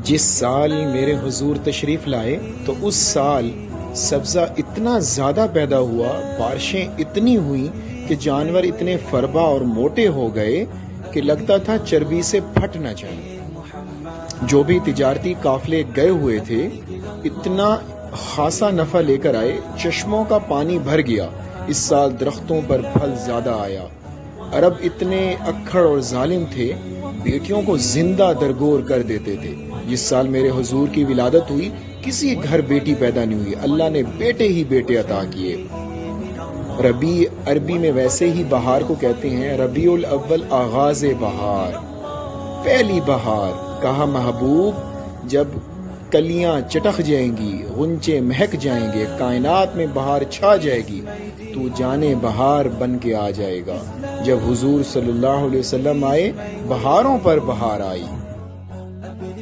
جس سال میرے حضور تشریف لائے تو اس سال سبزہ اتنا زیادہ پیدا ہوا، بارشیں اتنی ہوئیں کہ جانور اتنے فربا اور موٹے ہو گئے کہ لگتا تھا چربی سے پھٹ نہ جائیں۔ جو بھی تجارتی قافلے گئے ہوئے تھے اتنا خاصا نفع لے کر آئے، چشموں کا پانی بھر گیا۔ اس سال درختوں پر پھل زیادہ آیا۔ عرب اتنے اکھڑ اور ظالم تھے، بیٹیوں کو زندہ درگور کر دیتے تھے۔ جس سال میرے حضور کی ولادت ہوئی کسی گھر بیٹی پیدا نہیں ہوئی، اللہ نے بیٹے ہی بیٹے عطا کیے۔ ربیع عربی میں ویسے ہی بہار کو کہتے ہیں، ربیع الاول آغاز بہار، پہلی بہار۔ کہا محبوب جب کلیاں چٹک جائیں گی، غنچے مہک جائیں گے، کائنات میں بہار چھا جائے گی، تو جانے بہار بن کے آ جائے گا۔ جب حضور صلی اللہ علیہ وسلم آئے، بہاروں پر بہار آئی۔